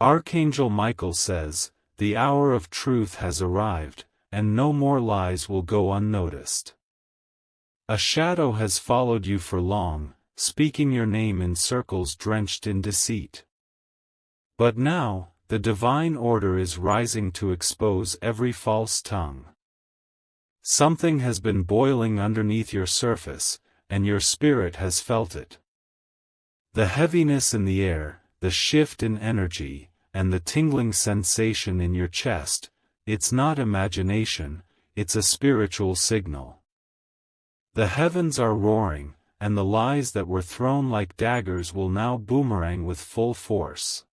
Archangel Michael says, "The hour of truth has arrived, and no more lies will go unnoticed. A shadow has followed you for long, speaking your name in circles drenched in deceit. But now, the divine order is rising to expose every false tongue. Something has been boiling underneath your surface, and your spirit has felt it. The heaviness in the air, the shift in energy, and the tingling sensation in your chest, it's not imagination, it's a spiritual signal. The heavens are roaring, and the lies that were thrown like daggers will now boomerang with full force.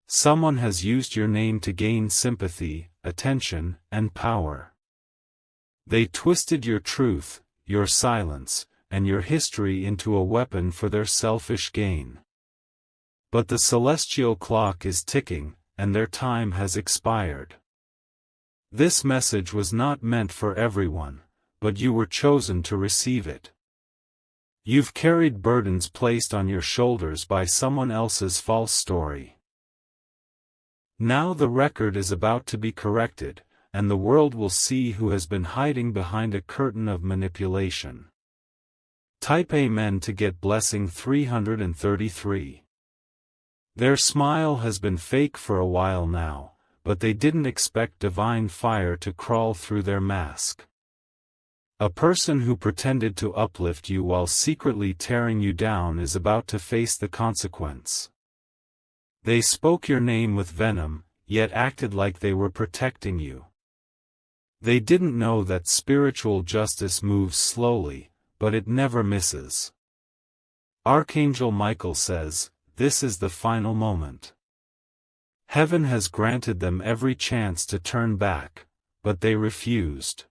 Someone has used your name to gain sympathy, attention, and power. They twisted your truth, your silence, and your history into a weapon for their selfish gain. But the celestial clock is ticking, and their time has expired. This message was not meant for everyone, but you were chosen to receive it. You've carried burdens placed on your shoulders by someone else's false story. Now the record is about to be corrected, and the world will see who has been hiding behind a curtain of manipulation. Type Amen to get blessing 333. Their smile has been fake for a while now, but they didn't expect divine fire to crawl through their mask. A person who pretended to uplift you while secretly tearing you down is about to face the consequence. They spoke your name with venom, yet acted like they were protecting you. They didn't know that spiritual justice moves slowly, but it never misses. Archangel Michael says, this is the final moment. Heaven has granted them every chance to turn back, but they refused.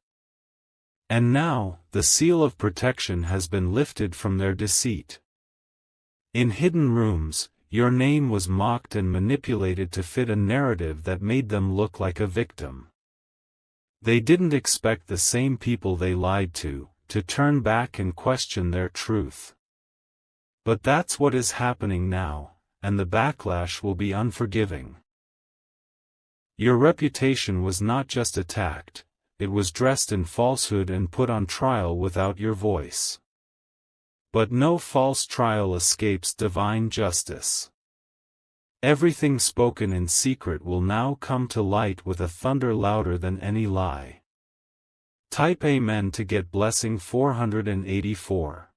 And now, the seal of protection has been lifted from their deceit. In hidden rooms, your name was mocked and manipulated to fit a narrative that made them look like a victim. They didn't expect the same people they lied to turn back and question their truth. But that's what is happening now, and the backlash will be unforgiving. Your reputation was not just attacked, it was dressed in falsehood and put on trial without your voice. But no false trial escapes divine justice. Everything spoken in secret will now come to light with a thunder louder than any lie. Type Amen to get blessing 484.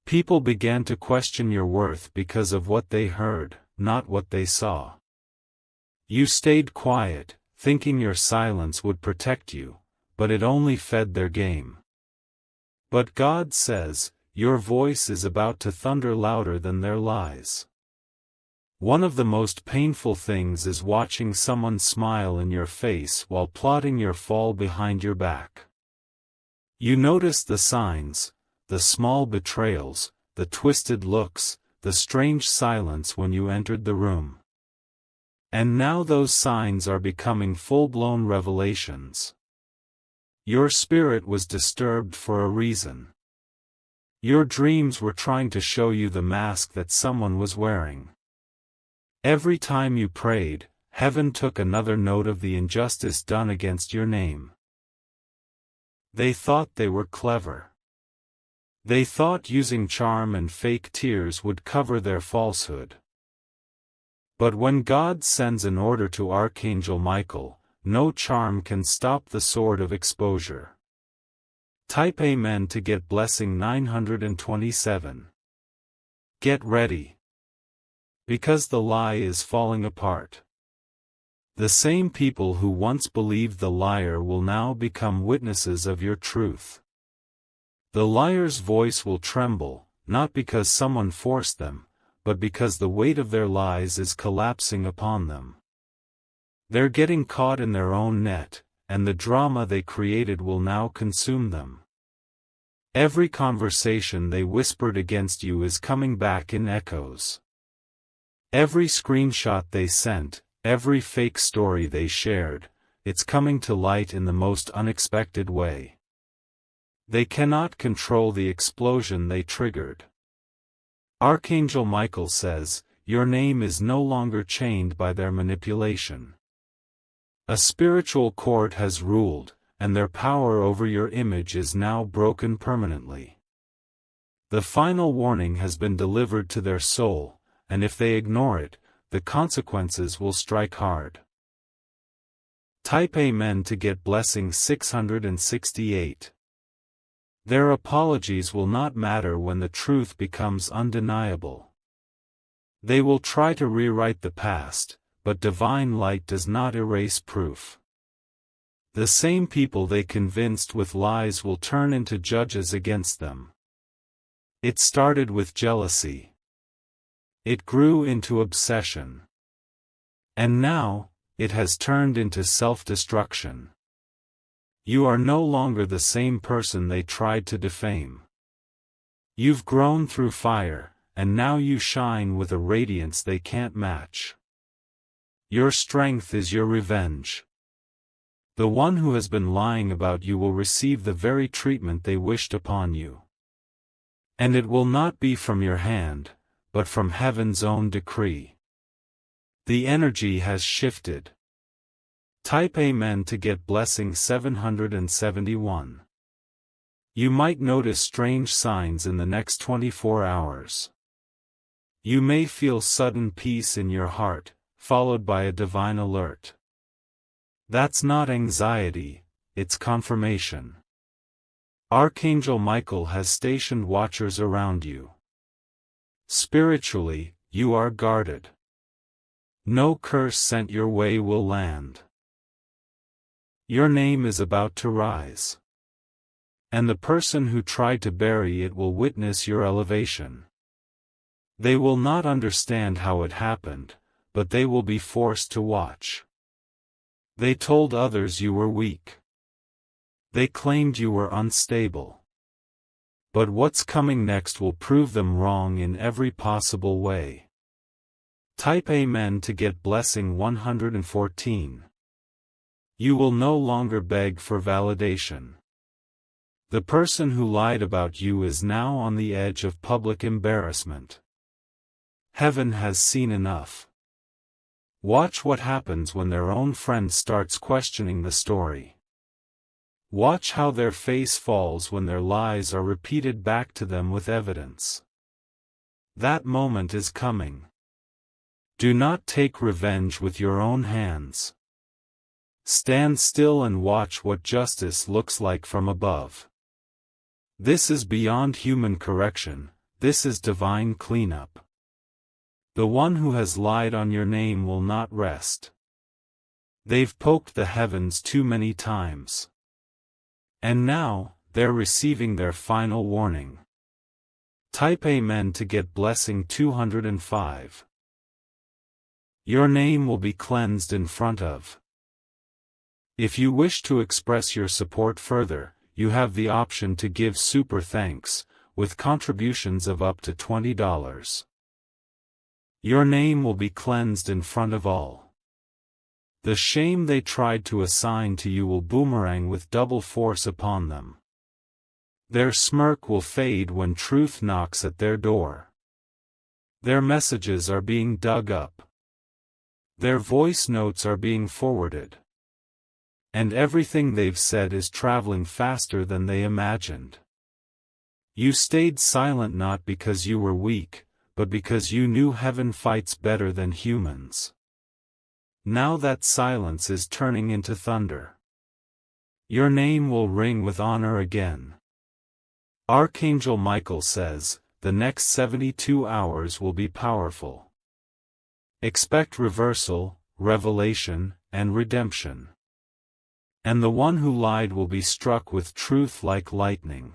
People began to question your worth because of what they heard, not what they saw. You stayed quiet, thinking your silence would protect you, but it only fed their game. But God says, your voice is about to thunder louder than their lies. One of the most painful things is watching someone smile in your face while plotting your fall behind your back. You notice the signs, the small betrayals, the twisted looks, the strange silence when you entered the room. And now those signs are becoming full-blown revelations. Your spirit was disturbed for a reason. Your dreams were trying to show you the mask that someone was wearing. Every time you prayed, heaven took another note of the injustice done against your name. They thought they were clever. They thought using charm and fake tears would cover their falsehood. But when God sends an order to Archangel Michael, no charm can stop the sword of exposure. Type Amen to get blessing 927. Get ready. Because the lie is falling apart. The same people who once believed the liar will now become witnesses of your truth. The liar's voice will tremble, not because someone forced them, but because the weight of their lies is collapsing upon them. They're getting caught in their own net, and the drama they created will now consume them. Every conversation they whispered against you is coming back in echoes. Every screenshot they sent, every fake story they shared, it's coming to light in the most unexpected way. They cannot control the explosion they triggered. Archangel Michael says, your name is no longer chained by their manipulation. A spiritual court has ruled, and their power over your image is now broken permanently. The final warning has been delivered to their soul, and if they ignore it, the consequences will strike hard. Type Amen to get blessing 668. Their apologies will not matter when the truth becomes undeniable. They will try to rewrite the past, but divine light does not erase proof. The same people they convinced with lies will turn into judges against them. It started with jealousy. It grew into obsession. And now, it has turned into self-destruction. You are no longer the same person they tried to defame. You've grown through fire, and now you shine with a radiance they can't match. Your strength is your revenge. The one who has been lying about you will receive the very treatment they wished upon you. And it will not be from your hand, but from heaven's own decree. The energy has shifted. Type Amen to get blessing 771. You might notice strange signs in the next 24 hours. You may feel sudden peace in your heart, followed by a divine alert. That's not anxiety, it's confirmation. Archangel Michael has stationed watchers around you. Spiritually, you are guarded. No curse sent your way will land. Your name is about to rise. And the person who tried to bury it will witness your elevation. They will not understand how it happened, but they will be forced to watch. They told others you were weak. They claimed you were unstable. But what's coming next will prove them wrong in every possible way. Type Amen to get blessing 114. You will no longer beg for validation. The person who lied about you is now on the edge of public embarrassment. Heaven has seen enough. Watch what happens when their own friend starts questioning the story. Watch how their face falls when their lies are repeated back to them with evidence. That moment is coming. Do not take revenge with your own hands. Stand still and watch what justice looks like from above. This is beyond human correction, this is divine cleanup. The one who has lied on your name will not rest. They've poked the heavens too many times. And now, they're receiving their final warning. Type Amen to get blessing 205. Your name will be cleansed in front of. If you wish to express your support further, you have the option to give super thanks, with contributions of up to $20. Your name will be cleansed in front of all. The shame they tried to assign to you will boomerang with double force upon them. Their smirk will fade when truth knocks at their door. Their messages are being dug up. Their voice notes are being forwarded. And everything they've said is traveling faster than they imagined. You stayed silent not because you were weak, but because you knew heaven fights better than humans. Now that silence is turning into thunder. Your name will ring with honor again. Archangel Michael says, the next 72 hours will be powerful. Expect reversal, revelation, and redemption. And the one who lied will be struck with truth like lightning.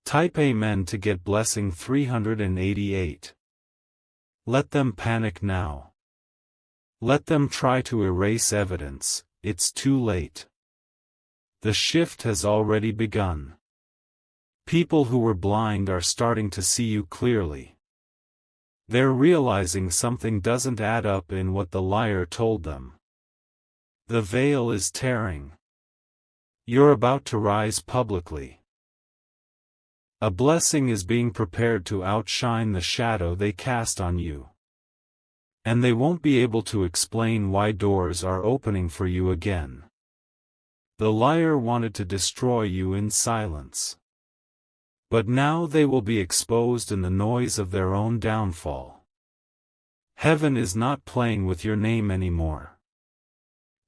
Type Amen to get blessing 388. Let them panic now. Let them try to erase evidence, it's too late. The shift has already begun. People who were blind are starting to see you clearly. They're realizing something doesn't add up in what the liar told them. The veil is tearing. You're about to rise publicly. A blessing is being prepared to outshine the shadow they cast on you. And they won't be able to explain why doors are opening for you again. The liar wanted to destroy you in silence. But now they will be exposed in the noise of their own downfall. Heaven is not playing with your name anymore.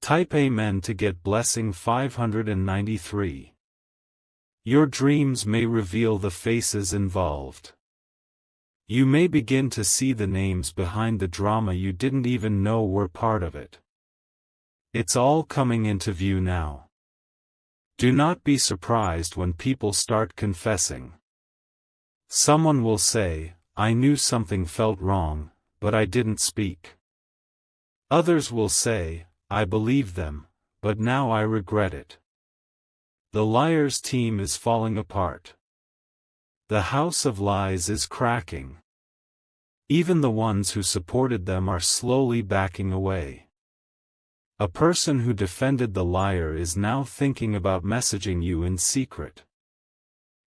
Type Amen to get blessing 593. Your dreams may reveal the faces involved. You may begin to see the names behind the drama you didn't even know were part of it. It's all coming into view now. Do not be surprised when people start confessing. Someone will say, "I knew something felt wrong, but I didn't speak." Others will say, "I believed them, but now I regret it." The liar's team is falling apart. The house of lies is cracking. Even the ones who supported them are slowly backing away. A person who defended the liar is now thinking about messaging you in secret.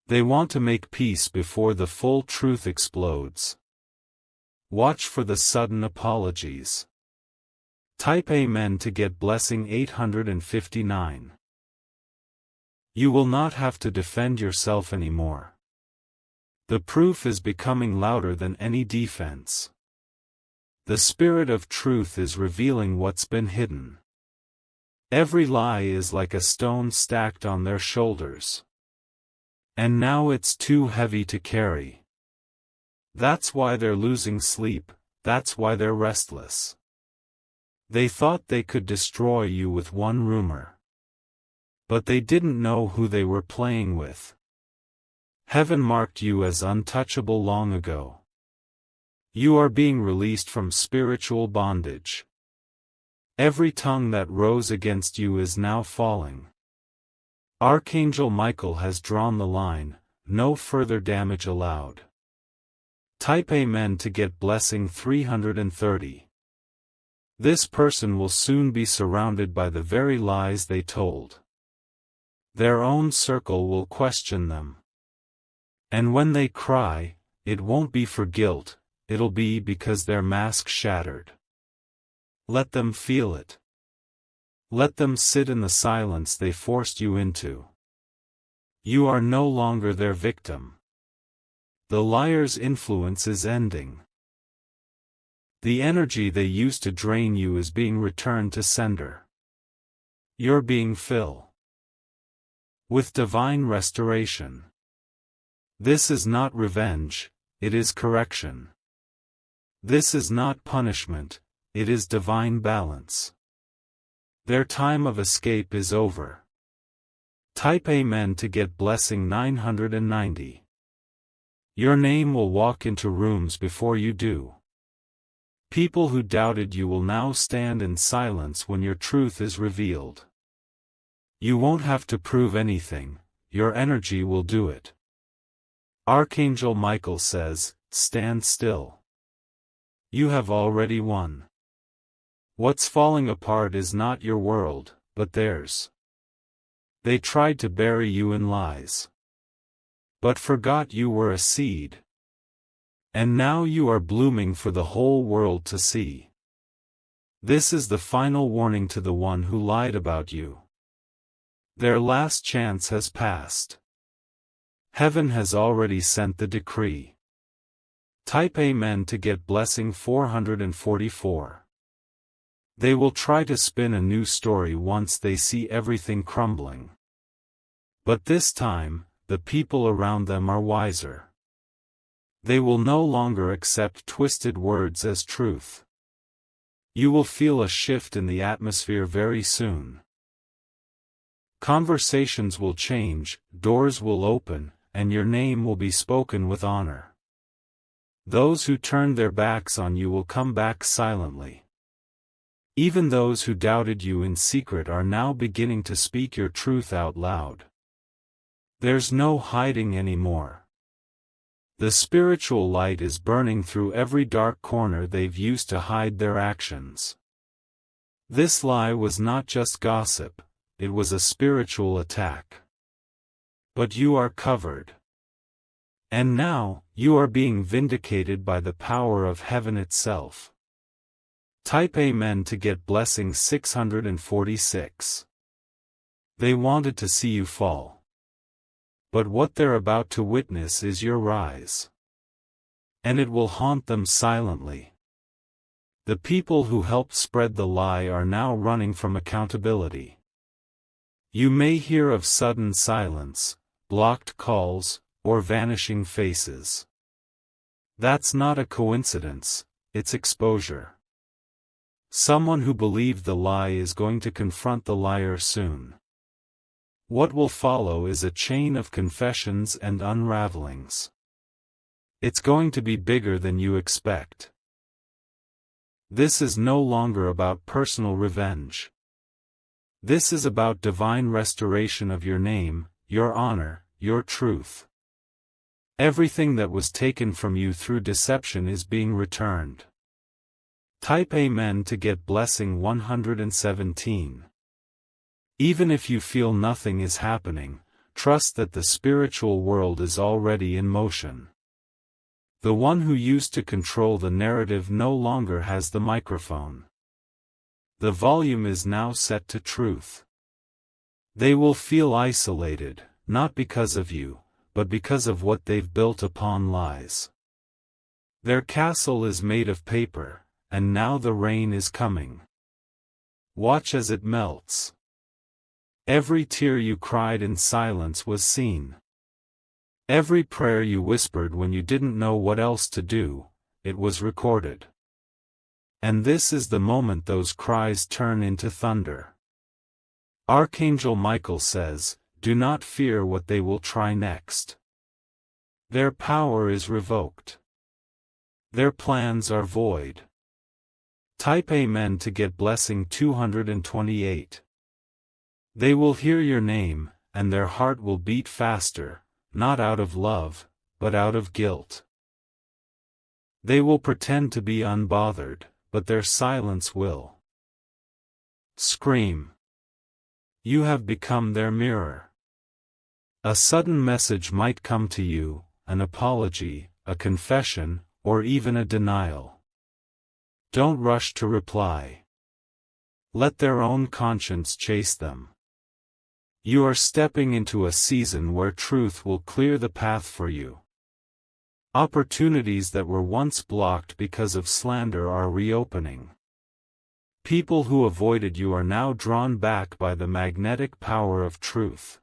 They want to make peace before the full truth explodes. Watch for the sudden apologies. Type Amen to get blessing 859. You will not have to defend yourself anymore. The proof is becoming louder than any defense. The Spirit of Truth is revealing what's been hidden. Every lie is like a stone stacked on their shoulders. And now it's too heavy to carry. That's why they're losing sleep, that's why they're restless. They thought they could destroy you with one rumor. But they didn't know who they were playing with. Heaven marked you as untouchable long ago. You are being released from spiritual bondage. Every tongue that rose against you is now falling. Archangel Michael has drawn the line, no further damage allowed. Type Amen to get blessing 330. This person will soon be surrounded by the very lies they told. Their own circle will question them. And when they cry, it won't be for guilt, it'll be because their mask shattered. Let them feel it. Let them sit in the silence they forced you into. You are no longer their victim. The liar's influence is ending. The energy they used to drain you is being returned to sender. You're being filled with divine restoration. This is not revenge, it is correction. This is not punishment, it is divine balance. Their time of escape is over. Type Amen to get blessing 990. Your name will walk into rooms before you do. People who doubted you will now stand in silence when your truth is revealed. You won't have to prove anything, your energy will do it. Archangel Michael says, stand still. You have already won. What's falling apart is not your world, but theirs. They tried to bury you in lies, but forgot you were a seed. And now you are blooming for the whole world to see. This is the final warning to the one who lied about you. Their last chance has passed. Heaven has already sent the decree. Type Amen to get blessing 444. They will try to spin a new story once they see everything crumbling. But this time, the people around them are wiser. They will no longer accept twisted words as truth. You will feel a shift in the atmosphere very soon. Conversations will change, doors will open, and your name will be spoken with honor. Those who turned their backs on you will come back silently. Even those who doubted you in secret are now beginning to speak your truth out loud. There's no hiding anymore. The spiritual light is burning through every dark corner they've used to hide their actions. This lie was not just gossip, it was a spiritual attack. But you are covered. And now, you are being vindicated by the power of heaven itself. Type Amen to get blessing 646. They wanted to see you fall. But what they're about to witness is your rise. And it will haunt them silently. The people who helped spread the lie are now running from accountability. You may hear of sudden silence, blocked calls, or vanishing faces. That's not a coincidence, it's exposure. Someone who believed the lie is going to confront the liar soon. What will follow is a chain of confessions and unravelings. It's going to be bigger than you expect. This is no longer about personal revenge. This is about divine restoration of your name, your honor, your truth. Everything that was taken from you through deception is being returned. Type Amen to get blessing 117. Even if you feel nothing is happening, trust that the spiritual world is already in motion. The one who used to control the narrative no longer has the microphone. The volume is now set to truth. They will feel isolated, not because of you, but because of what they've built upon lies. Their castle is made of paper, and now the rain is coming. Watch as it melts. Every tear you cried in silence was seen. Every prayer you whispered when you didn't know what else to do, it was recorded. And this is the moment those cries turn into thunder. Archangel Michael says, "Do not fear what they will try next. Their power is revoked. Their plans are void." Type Amen to get blessing 228. They will hear your name, and their heart will beat faster, not out of love, but out of guilt. They will pretend to be unbothered, but their silence will scream. You have become their mirror. A sudden message might come to you, an apology, a confession, or even a denial. Don't rush to reply. Let their own conscience chase them. You are stepping into a season where truth will clear the path for you. Opportunities that were once blocked because of slander are reopening. People who avoided you are now drawn back by the magnetic power of truth.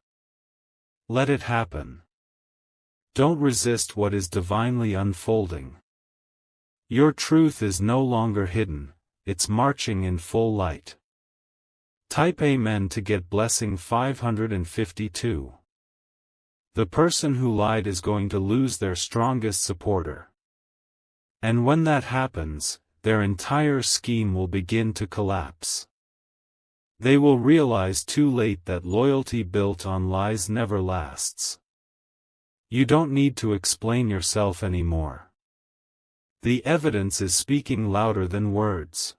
Let it happen. Don't resist what is divinely unfolding. Your truth is no longer hidden, it's marching in full light. Type Amen to get blessing 552. The person who lied is going to lose their strongest supporter. And when that happens, their entire scheme will begin to collapse. They will realize too late that loyalty built on lies never lasts. You don't need to explain yourself anymore. The evidence is speaking louder than words.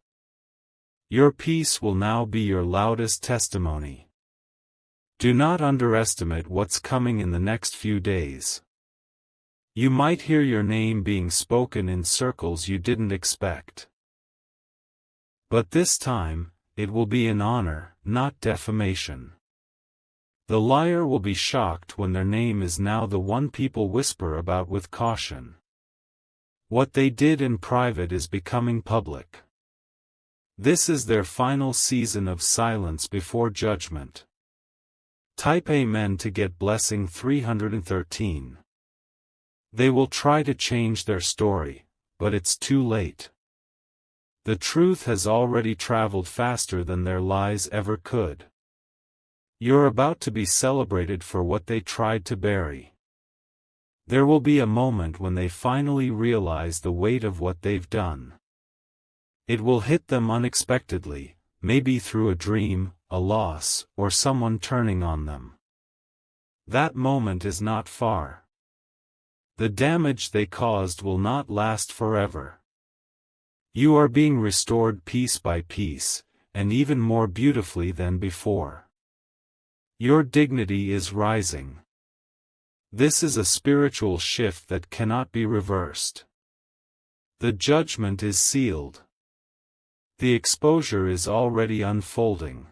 Your peace will now be your loudest testimony. Do not underestimate what's coming in the next few days. You might hear your name being spoken in circles you didn't expect. But this time, it will be in honor, not defamation. The liar will be shocked when their name is now the one people whisper about with caution. What they did in private is becoming public. This is their final season of silence before judgment. Type Amen to get blessing 313. They will try to change their story, but it's too late. The truth has already traveled faster than their lies ever could. You're about to be celebrated for what they tried to bury. There will be a moment when they finally realize the weight of what they've done. It will hit them unexpectedly, maybe through a dream, a loss, or someone turning on them. That moment is not far. The damage they caused will not last forever. You are being restored piece by piece, and even more beautifully than before. Your dignity is rising. This is a spiritual shift that cannot be reversed. The judgment is sealed. The exposure is already unfolding.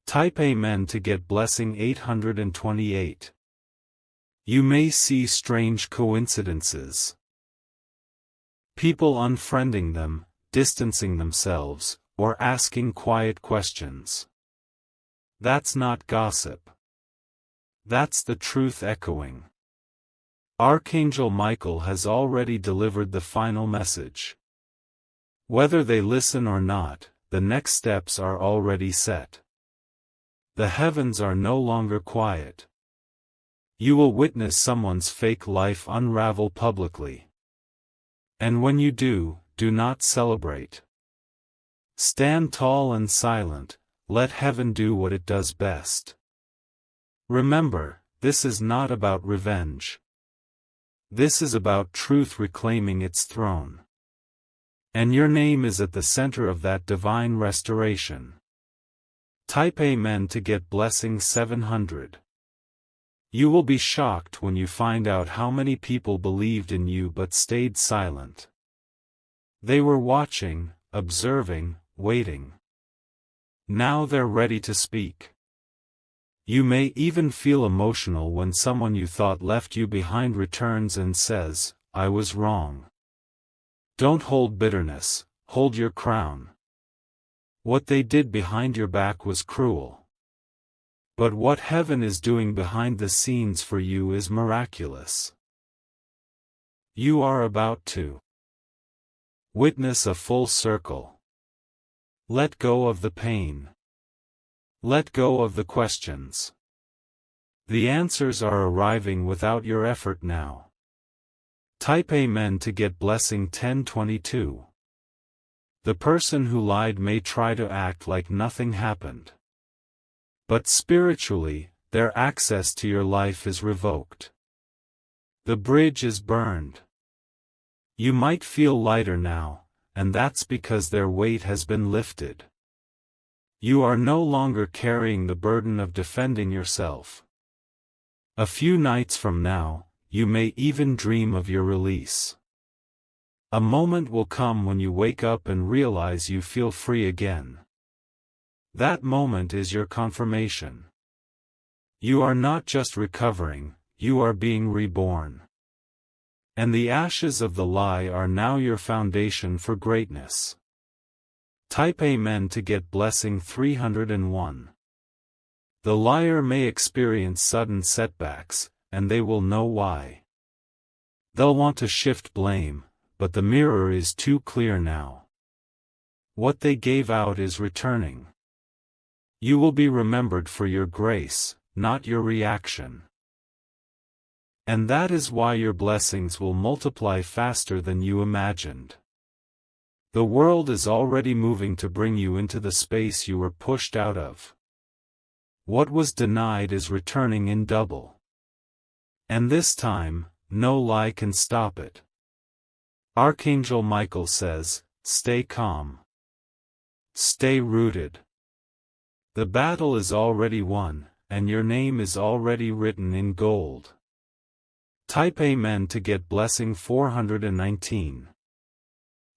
Type Amen to get blessing 828. You may see strange coincidences. People unfriending them, distancing themselves, or asking quiet questions. That's not gossip. That's the truth echoing. Archangel Michael has already delivered the final message. Whether they listen or not, the next steps are already set. The heavens are no longer quiet. You will witness someone's fake life unravel publicly. And when you do not celebrate. Stand tall and silent, let heaven do what it does best. Remember, this is not about revenge. This is about truth reclaiming its throne. And your name is at the center of that divine restoration. Type Amen to get blessing 700. You will be shocked when you find out how many people believed in you but stayed silent. They were watching, observing, waiting. Now they're ready to speak. You may even feel emotional when someone you thought left you behind returns and says, "I was wrong." Don't hold bitterness, hold your crown. What they did behind your back was cruel. But what heaven is doing behind the scenes for you is miraculous. You are about to witness a full circle. Let go of the pain. Let go of the questions. The answers are arriving without your effort now. Type Amen to get blessing 1022. The person who lied may try to act like nothing happened. But spiritually, their access to your life is revoked. The bridge is burned. You might feel lighter now, and that's because their weight has been lifted. You are no longer carrying the burden of defending yourself. A few nights from now, you may even dream of your release. A moment will come when you wake up and realize you feel free again. That moment is your confirmation. You are not just recovering, you are being reborn. And the ashes of the lie are now your foundation for greatness. Type Amen to get blessing 301. The liar may experience sudden setbacks, and they will know why. They'll want to shift blame, but the mirror is too clear now. What they gave out is returning. You will be remembered for your grace, not your reaction. And that is why your blessings will multiply faster than you imagined. The world is already moving to bring you into the space you were pushed out of. What was denied is returning in double. And this time, no lie can stop it. Archangel Michael says, stay calm. Stay rooted. The battle is already won, and your name is already written in gold. Type Amen to get blessing 419.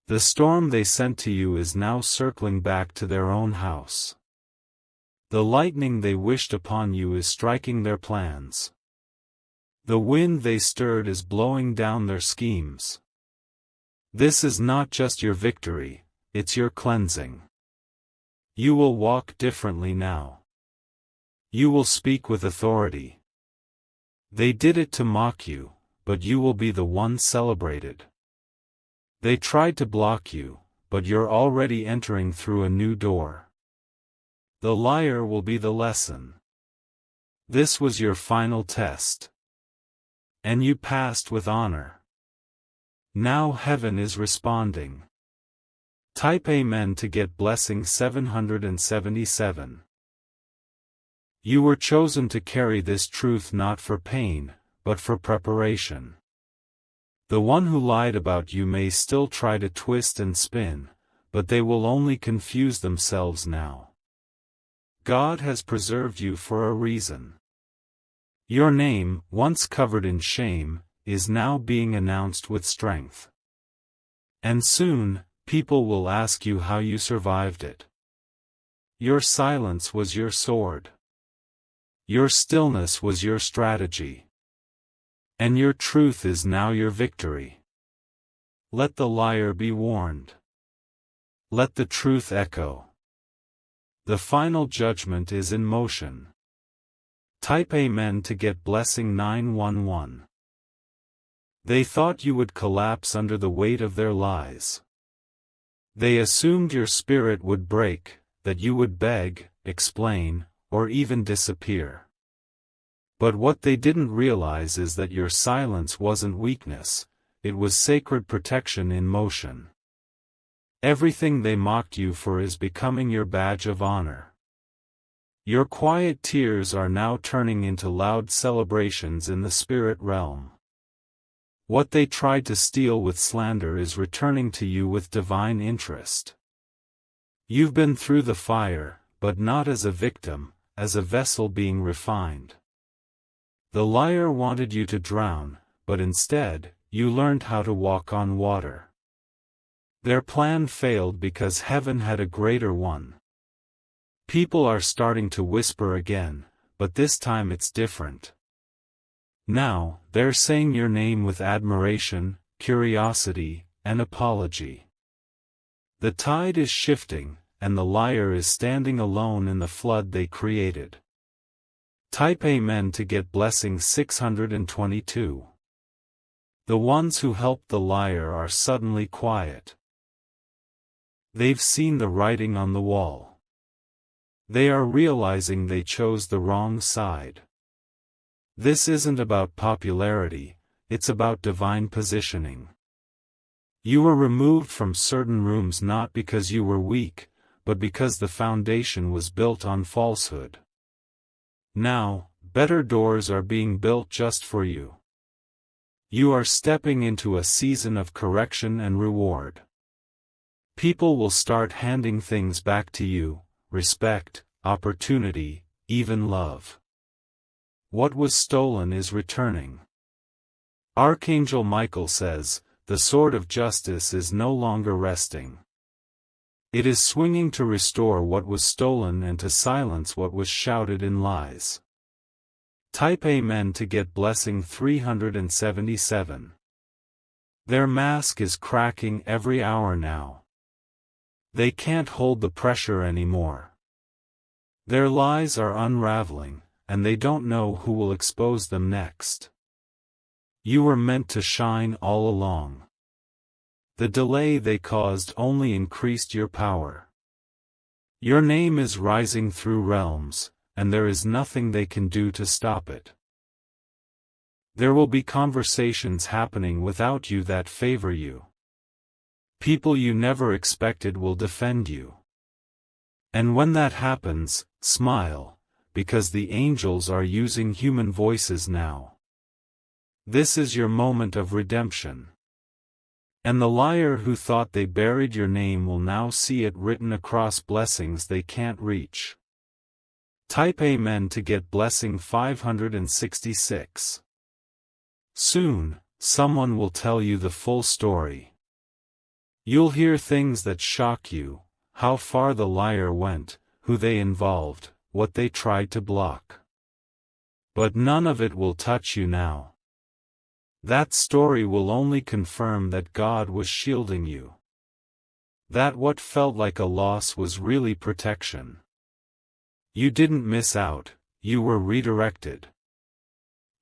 The storm they sent to you is now circling back to their own house. The lightning they wished upon you is striking their plans. The wind they stirred is blowing down their schemes. This is not just your victory, it's your cleansing. You will walk differently now. You will speak with authority. They did it to mock you, but you will be the one celebrated. They tried to block you, but you're already entering through a new door. The liar will be the lesson. This was your final test. And you passed with honor. Now heaven is responding. Type Amen to get blessing 777. You were chosen to carry this truth not for pain, but for preparation. The one who lied about you may still try to twist and spin, but they will only confuse themselves now. God has preserved you for a reason. Your name, once covered in shame, is now being announced with strength. And soon, People will ask you how you survived it. Your silence was your sword. Your stillness was your strategy. And your truth is now your victory. Let the liar be warned. Let the truth echo. The final judgment is in motion. Type Amen to get blessing 911. They thought you would collapse under the weight of their lies. They assumed your spirit would break, that you would beg, explain, or even disappear. But what they didn't realize is that your silence wasn't weakness, it was sacred protection in motion. Everything they mocked you for is becoming your badge of honor. Your quiet tears are now turning into loud celebrations in the spirit realm. What they tried to steal with slander is returning to you with divine interest. You've been through the fire, but not as a victim, as a vessel being refined. The liar wanted you to drown, but instead, you learned how to walk on water. Their plan failed because heaven had a greater one. People are starting to whisper again, but this time it's different. Now, they're saying your name with admiration, curiosity, and apology. The tide is shifting, and the liar is standing alone in the flood they created. Type Amen to get blessing 622. The ones who helped the liar are suddenly quiet. They've seen the writing on the wall. They are realizing they chose the wrong side. This isn't about popularity, it's about divine positioning. You were removed from certain rooms not because you were weak, but because the foundation was built on falsehood. Now, better doors are being built just for you. You are stepping into a season of correction and reward. People will start handing things back to you: respect, opportunity, even love. What was stolen is returning. Archangel Michael says, the sword of justice is no longer resting. It is swinging to restore what was stolen and to silence what was shouted in lies. Type Amen to get blessing 377. Their mask is cracking every hour now. They can't hold the pressure anymore. Their lies are unraveling, and they don't know who will expose them next. You were meant to shine all along. The delay they caused only increased your power. Your name is rising through realms, and there is nothing they can do to stop it. There will be conversations happening without you that favor you. People you never expected will defend you. And when that happens, smile, because the angels are using human voices now. This is your moment of redemption. And the liar who thought they buried your name will now see it written across blessings they can't reach. Type Amen to get blessing 566. Soon, someone will tell you the full story. You'll hear things that shock you: how far the liar went, who they involved, what they tried to block. But none of it will touch you now. That story will only confirm that God was shielding you. That what felt like a loss was really protection. You didn't miss out, you were redirected.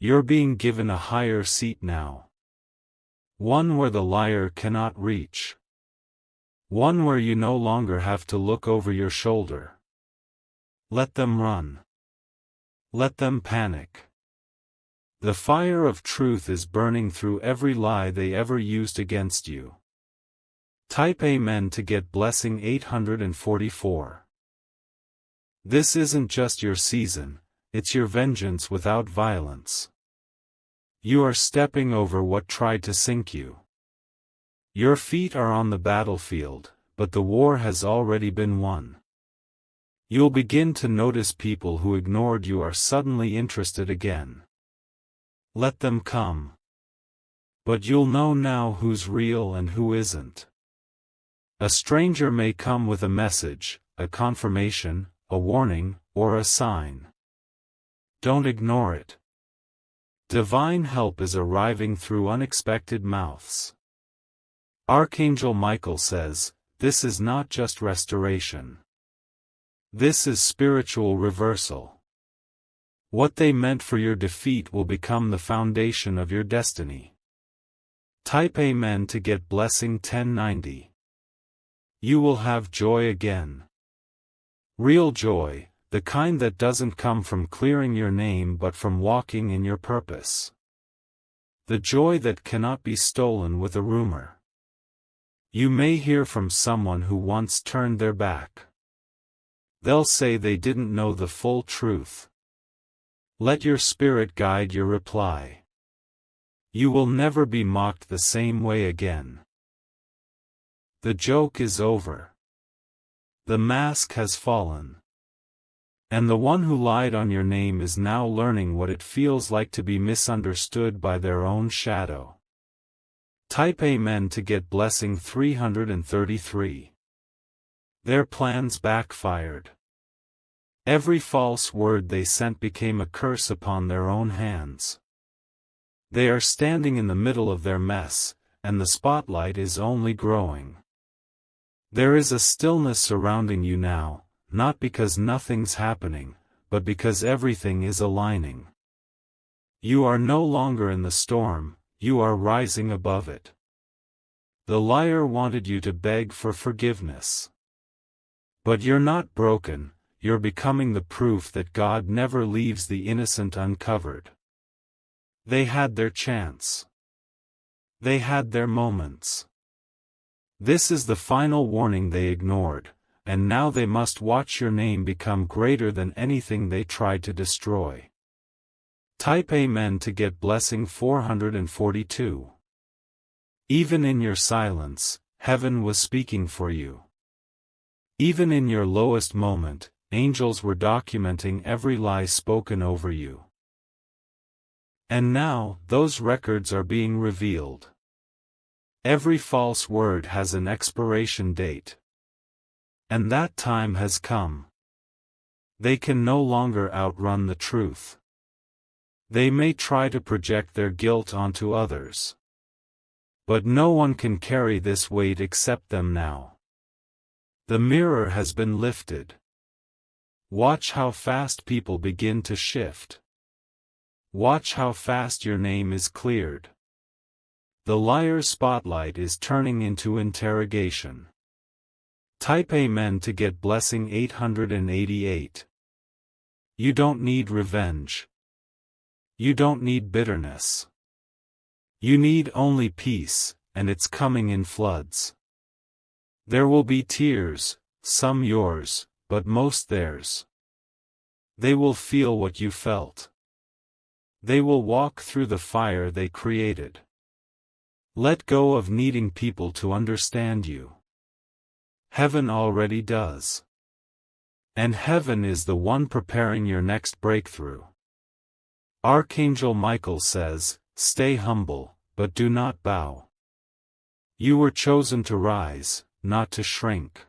You're being given a higher seat now. One where the liar cannot reach. One where you no longer have to look over your shoulder. Let them run. Let them panic. The fire of truth is burning through every lie they ever used against you. Type Amen to get blessing 844. This isn't just your season, it's your vengeance without violence. You are stepping over what tried to sink you. Your feet are on the battlefield, but the war has already been won. You'll begin to notice people who ignored you are suddenly interested again. Let them come. But you'll know now who's real and who isn't. A stranger may come with a message, a confirmation, a warning, or a sign. Don't ignore it. Divine help is arriving through unexpected mouths. Archangel Michael says, this is not just restoration. This is spiritual reversal. What they meant for your defeat will become the foundation of your destiny. Type Amen to get blessing 1090. You will have joy again. Real joy, the kind that doesn't come from clearing your name but from walking in your purpose. The joy that cannot be stolen with a rumor. You may hear from someone who once turned their back. They'll say they didn't know the full truth. Let your spirit guide your reply. You will never be mocked the same way again. The joke is over. The mask has fallen. And the one who lied on your name is now learning what it feels like to be misunderstood by their own shadow. Type Amen to get blessing 333. Their plans backfired. Every false word they sent became a curse upon their own hands. They are standing in the middle of their mess, and the spotlight is only growing. There is a stillness surrounding you now, not because nothing's happening, but because everything is aligning. You are no longer in the storm, you are rising above it. The liar wanted you to beg for forgiveness. But you're not broken, you're becoming the proof that God never leaves the innocent uncovered. They had their chance. They had their moments. This is the final warning they ignored, and now they must watch your name become greater than anything they tried to destroy. Type Amen to get blessing 442. Even in your silence, heaven was speaking for you. Even in your lowest moment, angels were documenting every lie spoken over you. And now, those records are being revealed. Every false word has an expiration date. And that time has come. They can no longer outrun the truth. They may try to project their guilt onto others. But no one can carry this weight except them now. The mirror has been lifted. Watch how fast people begin to shift. Watch how fast your name is cleared. The liar's spotlight is turning into interrogation. Type Amen to get blessing 888. You don't need revenge. You don't need bitterness. You need only peace, and it's coming in floods. There will be tears, some yours, but most theirs. They will feel what you felt. They will walk through the fire they created. Let go of needing people to understand you. Heaven already does. And heaven is the one preparing your next breakthrough. Archangel Michael says, stay humble, but do not bow. You were chosen to rise, not to shrink.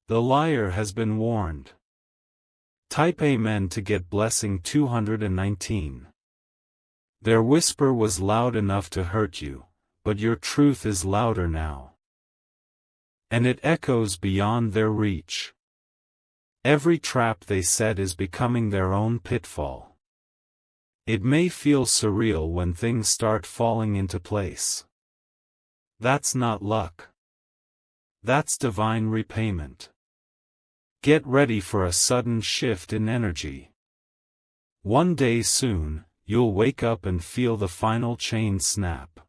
The liar has been warned. Type Amen to get blessing 219. Their whisper was loud enough to hurt you, but your truth is louder now. And it echoes beyond their reach. Every trap they set is becoming their own pitfall. It may feel surreal when things start falling into place. That's not luck. That's divine repayment. Get ready for a sudden shift in energy. One day soon, you'll wake up and feel the final chain snap.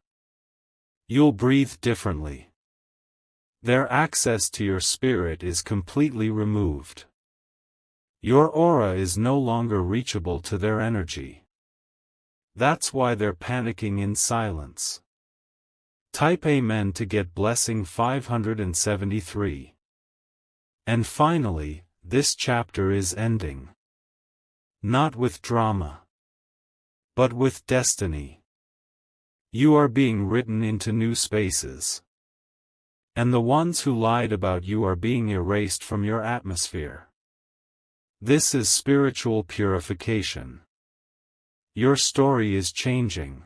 You'll breathe differently. Their access to your spirit is completely removed. Your aura is no longer reachable to their energy. That's why they're panicking in silence. Type Amen to get blessing 573. And finally, this chapter is ending. Not with drama, but with destiny. You are being written into new spaces. And the ones who lied about you are being erased from your atmosphere. This is spiritual purification. Your story is changing.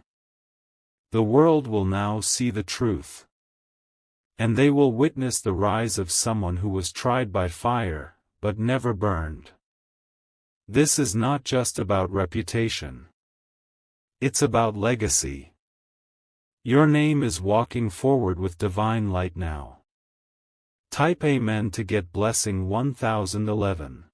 The world will now see the truth. And they will witness the rise of someone who was tried by fire, but never burned. This is not just about reputation. It's about legacy. Your name is walking forward with divine light now. Type Amen to get blessing 1011.